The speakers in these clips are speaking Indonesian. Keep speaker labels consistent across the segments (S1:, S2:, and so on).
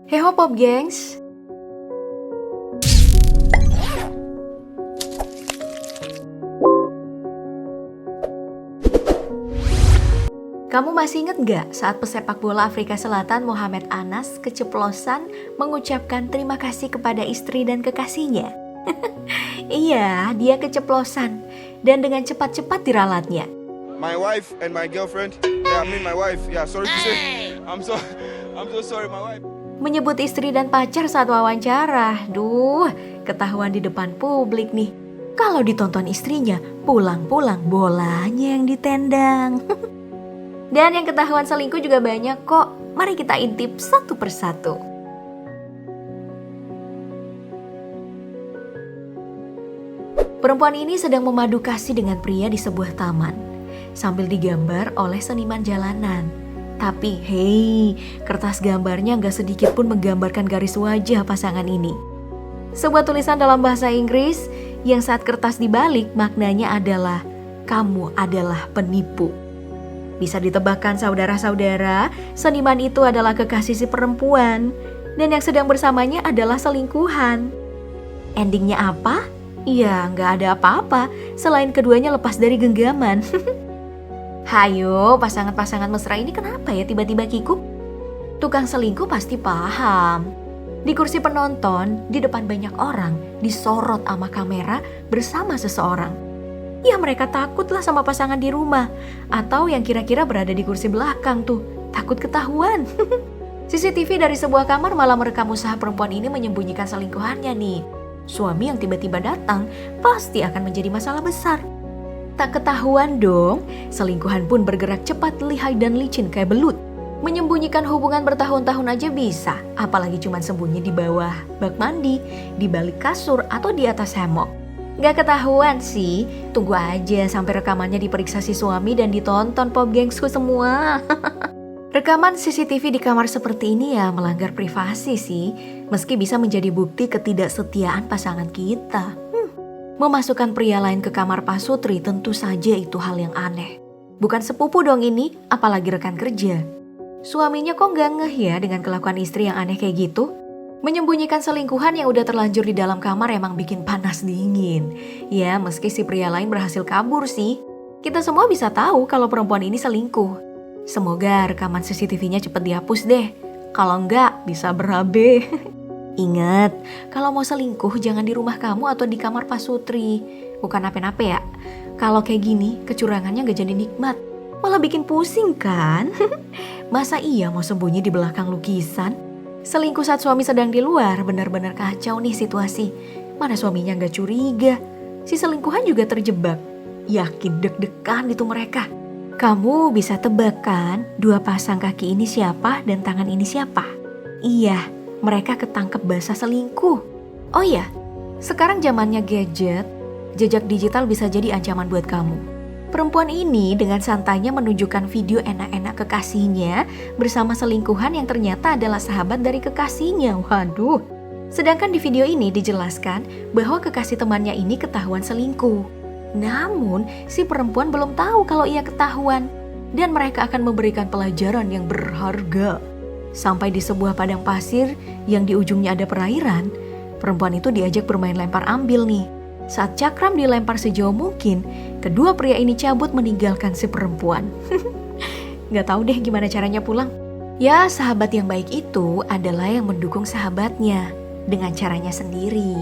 S1: Hey hop hop gengs, kamu masih inget gak saat pesepak bola Afrika Selatan Mohamed Anas keceplosan mengucapkan terima kasih kepada istri dan kekasihnya? Iya, dia keceplosan dan dengan cepat-cepat diralatnya.
S2: My wife and my girlfriend. Yeah, I mean my wife. Yeah, sorry to say. I'm so sorry, my wife.
S1: Menyebut istri dan pacar saat wawancara. Duh, ketahuan di depan publik nih. Kalau ditonton istrinya, pulang-pulang bolanya yang ditendang. Dan yang ketahuan selingkuh juga banyak kok. Mari kita intip satu persatu. Perempuan ini sedang memadu kasih dengan pria di sebuah taman, sambil digambar oleh seniman jalanan. Tapi hei, kertas gambarnya gak sedikit pun menggambarkan garis wajah pasangan ini. Sebuah tulisan dalam bahasa Inggris yang saat kertas dibalik maknanya adalah kamu adalah penipu. Bisa ditebakkan saudara-saudara, seniman itu adalah kekasih si perempuan dan yang sedang bersamanya adalah selingkuhan. Endingnya apa? Ya gak ada apa-apa selain keduanya lepas dari genggaman. Hayo, pasangan-pasangan mesra ini kenapa ya tiba-tiba kikuk? Tukang selingkuh pasti paham. Di kursi penonton, di depan banyak orang, disorot sama kamera bersama seseorang. Ya mereka takutlah sama pasangan di rumah. Atau yang kira-kira berada di kursi belakang tuh, takut ketahuan. CCTV dari sebuah kamar malah merekam usaha perempuan ini menyembunyikan selingkuhannya nih. Suami yang tiba-tiba datang pasti akan menjadi masalah besar. Tak ketahuan dong, selingkuhan pun bergerak cepat, lihai dan licin kayak belut. Menyembunyikan hubungan bertahun-tahun aja bisa, apalagi cuma sembunyi di bawah bak mandi, di balik kasur atau di atas hemok. Gak ketahuan sih, tunggu aja sampai rekamannya diperiksa si suami dan ditonton pop gengsku semua. Rekaman CCTV di kamar seperti ini ya melanggar privasi sih, meski bisa menjadi bukti ketidaksetiaan pasangan kita. Memasukkan pria lain ke kamar pasutri tentu saja itu hal yang aneh. Bukan sepupu dong ini, apalagi rekan kerja. Suaminya kok gak ngeh ya dengan kelakuan istri yang aneh kayak gitu? Menyembunyikan selingkuhan yang udah terlanjur di dalam kamar emang bikin panas dingin. Ya meski si pria lain berhasil kabur sih, kita semua bisa tahu kalau perempuan ini selingkuh. Semoga rekaman CCTV-nya cepet dihapus deh. Kalau enggak bisa berabe. Ingat, kalau mau selingkuh jangan di rumah kamu atau di kamar pasutri. Bukan nape-nape ya. Kalau kayak gini, kecurangannya gak jadi nikmat. Malah bikin pusing kan? Masa iya mau sembunyi di belakang lukisan? Selingkuh saat suami sedang di luar, benar-benar kacau nih situasi. Mana suaminya gak curiga? Si selingkuhan juga terjebak. Yakin deg-degan itu mereka. Kamu bisa tebak kan, dua pasang kaki ini siapa dan tangan ini siapa? Iya, mereka ketangkep basah selingkuh. Oh iya, sekarang zamannya gadget, jejak digital bisa jadi ancaman buat kamu. Perempuan ini dengan santainya menunjukkan video enak-enak kekasihnya bersama selingkuhan yang ternyata adalah sahabat dari kekasihnya. Waduh. Sedangkan di video ini dijelaskan bahwa kekasih temannya ini ketahuan selingkuh. Namun, si perempuan belum tahu kalau ia ketahuan dan mereka akan memberikan pelajaran yang berharga. Sampai di sebuah padang pasir yang di ujungnya ada perairan, perempuan itu diajak bermain lempar ambil nih. Saat cakram dilempar sejauh mungkin, kedua pria ini cabut meninggalkan si perempuan. Gak tahu deh gimana caranya pulang. Ya, sahabat yang baik itu adalah yang mendukung sahabatnya dengan caranya sendiri.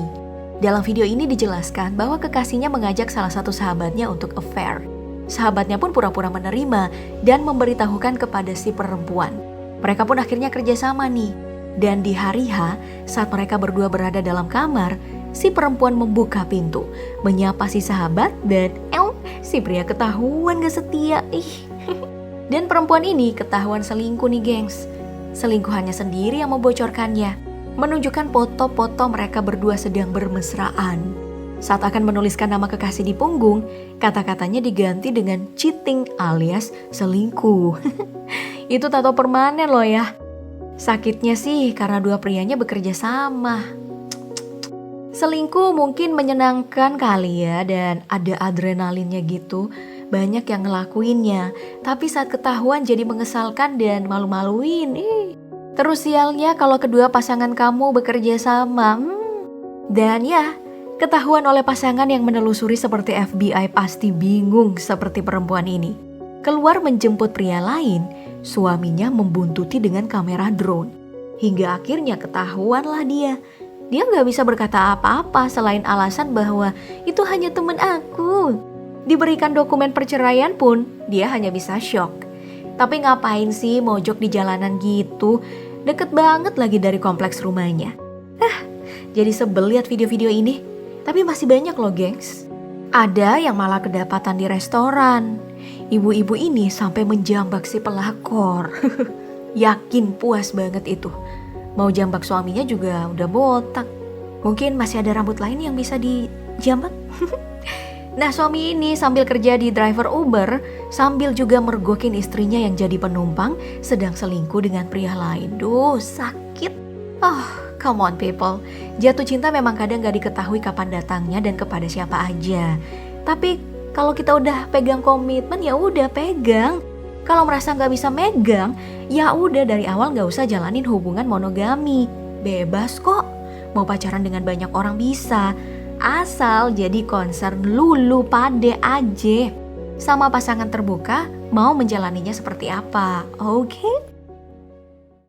S1: Dalam video ini dijelaskan bahwa kekasihnya mengajak salah satu sahabatnya untuk affair. Sahabatnya pun pura-pura menerima dan memberitahukan kepada si perempuan. Mereka pun akhirnya kerjasama nih. Dan di hari H, saat mereka berdua berada dalam kamar, si perempuan membuka pintu, menyapa si sahabat dan si pria ketahuan gak setia. Dan perempuan ini ketahuan selingkuh nih gengs. Selingkuhannya sendiri yang membocorkannya. Menunjukkan foto-foto mereka berdua sedang bermesraan. Saat akan menuliskan nama kekasih di punggung, kata-katanya diganti dengan cheating alias selingkuh. Itu tato permanen loh ya. Sakitnya sih karena dua prianya bekerja sama. Selingkuh mungkin menyenangkan kali ya dan ada adrenalinnya gitu. Banyak yang ngelakuinnya, tapi saat ketahuan jadi mengesalkan dan malu-maluin. Terus sialnya kalau kedua pasangan kamu bekerja sama. Dan ya, ketahuan oleh pasangan yang menelusuri seperti FBI pasti bingung seperti perempuan ini. Keluar menjemput pria lain, suaminya membuntuti dengan kamera drone. Hingga akhirnya ketahuanlah dia. Dia gak bisa berkata apa-apa selain alasan bahwa itu hanya teman aku. Diberikan dokumen perceraian pun, dia hanya bisa shock. Tapi ngapain sih mojok di jalanan gitu? Deket banget lagi dari kompleks rumahnya. Jadi sebel lihat video-video ini. Tapi masih banyak loh gengs. Ada yang malah kedapatan di restoran. Ibu-ibu ini sampai menjambak si pelakor. Yakin puas banget itu. Mau jambak suaminya juga udah botak. Mungkin masih ada rambut lain yang bisa dijambak. Nah, suami ini sambil kerja di driver Uber, sambil juga mergokin istrinya yang jadi penumpang sedang selingkuh dengan pria lain. Duh, sakit. Come on people. Jatuh cinta memang kadang gak diketahui kapan datangnya dan kepada siapa aja. Tapi kalau kita udah pegang komitmen, ya udah pegang. Kalau merasa gak bisa megang, ya udah dari awal gak usah jalanin hubungan monogami. Bebas kok. Mau pacaran dengan banyak orang bisa. Asal jadi concern lulu pade aja. Sama pasangan terbuka, mau menjalaninya seperti apa, oke?